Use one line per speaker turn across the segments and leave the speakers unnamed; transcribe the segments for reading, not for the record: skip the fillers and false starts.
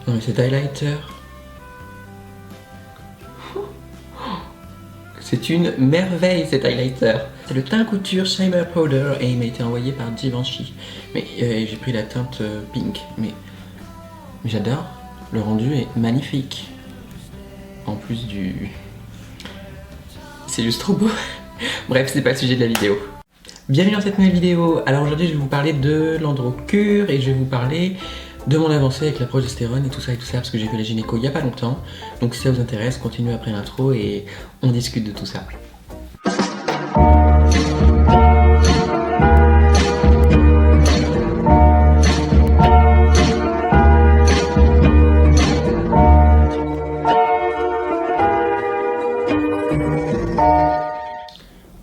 Non mais cet highlighter, c'est une merveille cet highlighter. C'est le teint couture Shimmer Powder et il m'a été envoyé par Givenchy. Mais j'ai pris la teinte pink, mais j'adore. Le rendu est magnifique. En plus du... C'est juste trop beau. Bref, c'est pas le sujet de la vidéo. Bienvenue dans cette nouvelle vidéo. Alors aujourd'hui je vais vous parler de l'androcure et je vais vous parler de mon avancée avec la progestérone et tout ça, parce que j'ai fait la gynéco il y a pas longtemps. Donc si ça vous intéresse, continuez après l'intro et on discute de tout ça.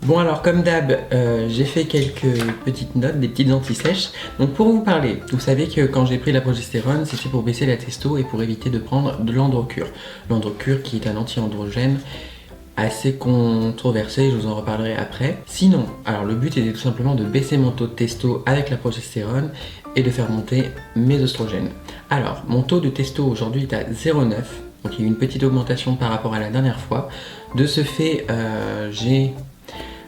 Bon alors comme d'hab, j'ai fait quelques petites notes, des petites anti-sèches. Donc pour vous parler, vous savez que quand j'ai pris la progestérone, c'était pour baisser la testo et pour éviter de prendre de l'androcure. L'androcure qui est un anti-androgène assez controversé, je vous en reparlerai après. Sinon, alors le but était tout simplement de baisser mon taux de testo avec la progestérone et de faire monter mes oestrogènes. Alors, mon taux de testo aujourd'hui est à 0,9. Donc il y a eu une petite augmentation par rapport à la dernière fois. De ce fait, j'ai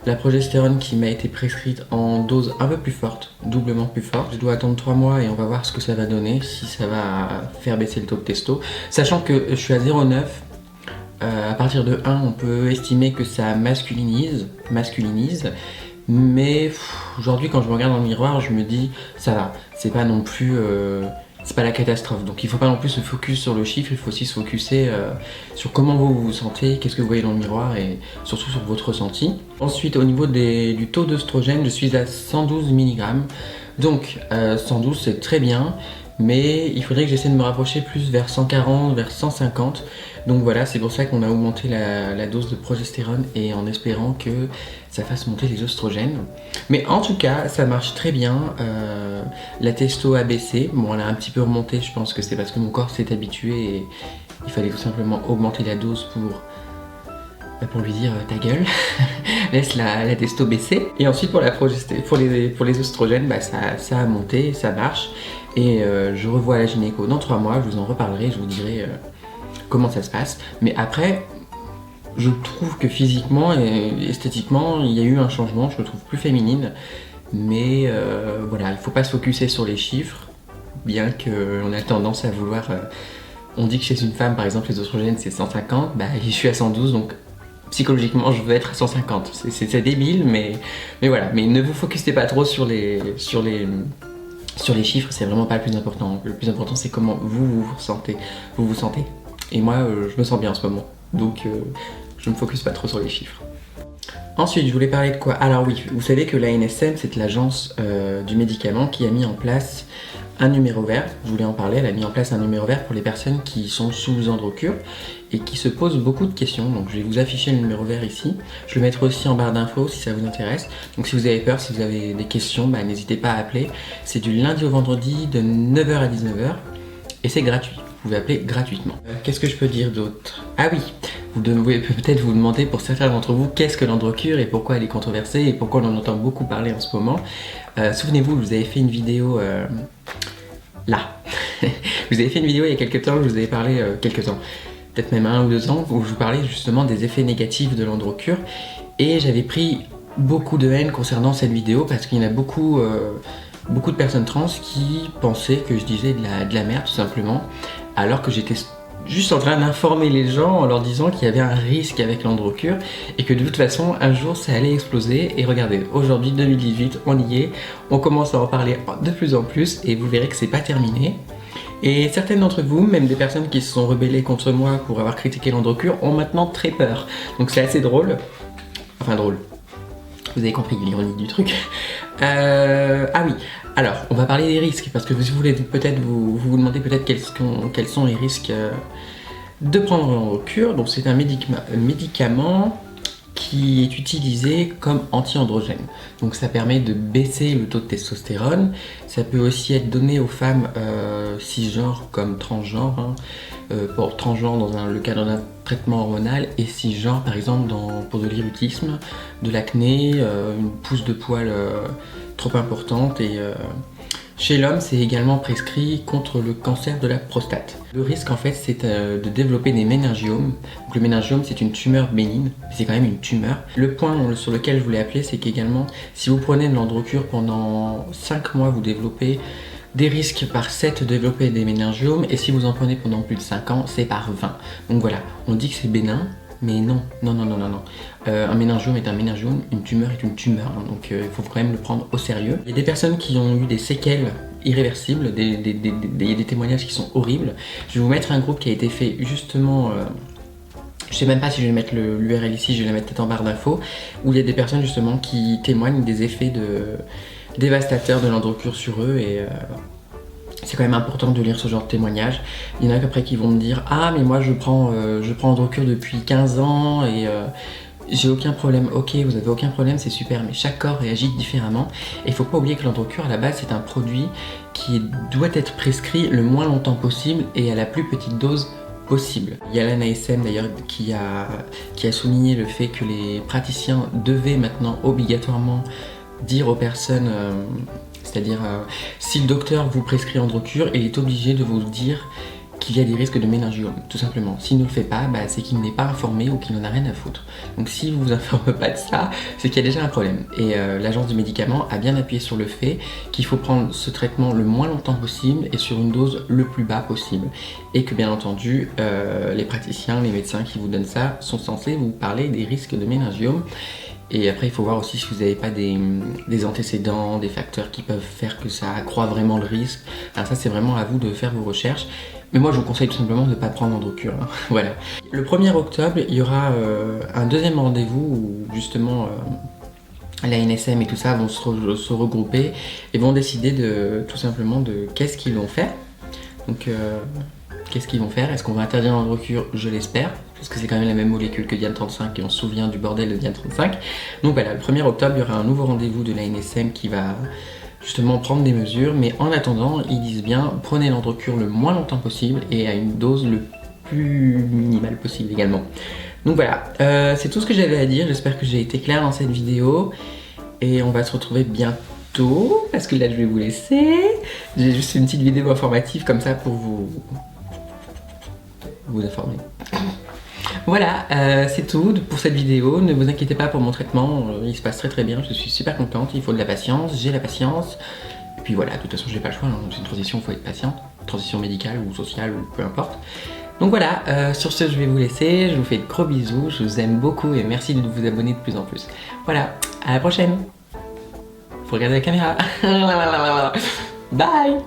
la progestérone qui m'a été prescrite en dose un peu plus forte, doublement plus forte. Je dois attendre 3 mois et on va voir ce que ça va donner, si ça va faire baisser le taux de testo. Sachant que je suis à 0,9, à partir de 1, on peut estimer que ça masculinise. Mais aujourd'hui, quand je me regarde dans le miroir, je me dis, ça va, c'est pas non plus... c'est pas la catastrophe, donc il faut pas non plus se focus sur le chiffre, il faut aussi se focuser sur comment vous vous sentez, qu'est-ce que vous voyez dans le miroir et surtout sur votre ressenti. Ensuite au niveau du taux d'œstrogène, je suis à 112 mg, donc 112 c'est très bien, mais il faudrait que j'essaie de me rapprocher plus vers 140, vers 150. Donc voilà, c'est pour ça qu'on a augmenté la dose de progestérone et en espérant que ça fasse monter les oestrogènes. Mais en tout cas, ça marche très bien. La testo a baissé. Bon, elle a un petit peu remonté, je pense que c'est parce que mon corps s'est habitué et il fallait tout simplement augmenter la dose pour lui dire ta gueule, laisse la testo baisser. Et ensuite pour les oestrogènes, bah, ça a monté, ça marche. Et je revois la gynéco dans 3 mois, je vous en reparlerai, je vous dirai comment ça se passe. Mais après, je trouve que physiquement et esthétiquement, il y a eu un changement, je me trouve plus féminine. Mais voilà, il faut pas se focuser sur les chiffres, bien qu'on a tendance à vouloir... on dit que chez une femme, par exemple, les oestrogènes c'est 150, bah je suis à 112, donc psychologiquement je veux être à 150. C'est débile, mais voilà. Mais ne vous focussez pas trop sur les chiffres, c'est vraiment pas le plus important. Le plus important c'est comment vous vous sentez. Et moi je me sens bien en ce moment, donc je me focus pas trop sur les chiffres. Ensuite, je voulais parler de quoi? Alors oui, vous savez que l'ANSM, c'est l'agence du médicament qui a mis en place un numéro vert. Je voulais en parler, elle a mis en place un numéro vert pour les personnes qui sont sous androcure et qui se posent beaucoup de questions. Donc je vais vous afficher le numéro vert ici. Je le mettrai aussi en barre d'infos si ça vous intéresse. Donc si vous avez peur, si vous avez des questions, bah, n'hésitez pas à appeler. C'est du lundi au vendredi de 9h à 19h et c'est gratuit. Vous pouvez appeler gratuitement. Qu'est-ce que je peux dire d'autre? Ah oui, vous devez peut-être vous demander pour certains d'entre vous qu'est-ce que l'androcure et pourquoi elle est controversée et pourquoi on en entend beaucoup parler en ce moment. Souvenez-vous, je vous avais fait une vidéo là. Je vous avais fait une vidéo il y a quelques temps, je vous avais parlé peut-être même 1 ou 2 ans, où je vous parlais justement des effets négatifs de l'androcure et j'avais pris beaucoup de haine concernant cette vidéo parce qu'il y en a beaucoup de personnes trans qui pensaient que je disais de la merde tout simplement, alors que j'étais juste en train d'informer les gens en leur disant qu'il y avait un risque avec l'androcure et que de toute façon un jour ça allait exploser. Et regardez, aujourd'hui 2018, on y est, on commence à en parler de plus en plus et vous verrez que c'est pas terminé. Et certaines d'entre vous, même des personnes qui se sont rebellées contre moi pour avoir critiqué l'androcure, ont maintenant très peur. Donc c'est assez drôle, enfin drôle. Vous avez compris l'ironie du truc. Ah oui, alors on va parler des risques parce que vous voulez peut-être vous demandez peut-être quels sont les risques de prendre l'androcure. Donc c'est un médicament qui est utilisé comme anti-androgène. Donc ça permet de baisser le taux de testostérone. Ça peut aussi être donné aux femmes cisgenres comme transgenres. Pour transgenre dans le cadre d'un traitement hormonal et cisgenre par exemple pour de l'irrégularité, de l'acné, une pousse de poils trop importante et Chez l'homme, c'est également prescrit contre le cancer de la prostate. Le risque en fait, c'est de développer des méningiomes. Donc le méningiome, c'est une tumeur bénigne, mais c'est quand même une tumeur. Le point sur lequel je voulais appeler, c'est qu'également, si vous prenez de l'Androcur pendant 5 mois, vous développez des risques par 7 de développer des méningiomes, et si vous en prenez pendant plus de 5 ans, c'est par 20. Donc voilà, on dit que c'est bénin, mais non. Un méningiome est un méningiome, une tumeur est une tumeur, hein, donc il faut quand même le prendre au sérieux. Il y a des personnes qui ont eu des séquelles irréversibles, des témoignages qui sont horribles. Je vais vous mettre un groupe qui a été fait justement... je sais même pas si je vais mettre l'URL ici, je vais la mettre peut-être en barre d'infos, où il y a des personnes justement qui témoignent des effets dévastateurs de l'Androcur sur eux, et c'est quand même important de lire ce genre de témoignages. Il y en a après qui vont me dire « Ah mais moi je prends Androcur depuis 15 ans et j'ai aucun problème. » Ok, vous avez aucun problème, c'est super, mais chaque corps réagit différemment. Et il faut pas oublier que l'Androcur à la base c'est un produit qui doit être prescrit le moins longtemps possible et à la plus petite dose possible. Il y a l'ANASM d'ailleurs qui a souligné le fait que les praticiens devaient maintenant obligatoirement dire aux personnes, c'est-à-dire si le docteur vous prescrit Androcur, il est obligé de vous dire qu'il y a des risques de méningiome, tout simplement. S'il ne le fait pas, c'est qu'il n'est pas informé ou qu'il n'en a rien à foutre. Donc s'il ne vous informe pas de ça, c'est qu'il y a déjà un problème. Et l'agence du médicament a bien appuyé sur le fait qu'il faut prendre ce traitement le moins longtemps possible et sur une dose le plus bas possible. Et que bien entendu, les praticiens, les médecins qui vous donnent ça sont censés vous parler des risques de méningiome. Et après, il faut voir aussi si vous n'avez pas des antécédents, des facteurs qui peuvent faire que ça accroît vraiment le risque. Alors ça, c'est vraiment à vous de faire vos recherches. Mais moi, je vous conseille tout simplement de ne pas prendre Androcur. Hein. Voilà. Le 1er octobre, il y aura un deuxième rendez-vous où justement la NSM et tout ça vont se regrouper et vont décider tout simplement de qu'est-ce qu'ils vont faire. Donc, qu'est-ce qu'ils vont faire? Est-ce qu'on va interdire l'Androcur? Je l'espère, parce que c'est quand même la même molécule que Diane 35 et on se souvient du bordel de Diane 35. Donc voilà, le 1er octobre, il y aura un nouveau rendez-vous de la NSM qui va justement prendre des mesures, mais en attendant, ils disent bien, prenez l'Androcur le moins longtemps possible et à une dose le plus minimale possible également. Donc voilà, c'est tout ce que j'avais à dire, j'espère que j'ai été claire dans cette vidéo et on va se retrouver bientôt, parce que là je vais vous laisser. J'ai juste une petite vidéo informative comme ça pour vous informer. Voilà, c'est tout pour cette vidéo. Ne vous inquiétez pas pour mon traitement, il se passe très bien, je suis super contente, il faut de la patience, j'ai la patience. Et puis voilà, de toute façon j'ai pas le choix, hein. C'est une transition, il faut être patient, transition médicale ou sociale ou peu importe. Donc voilà, sur ce je vais vous laisser, je vous fais de gros bisous, je vous aime beaucoup et merci de vous abonner de plus en plus. Voilà, à la prochaine. Faut regarder la caméra. Bye.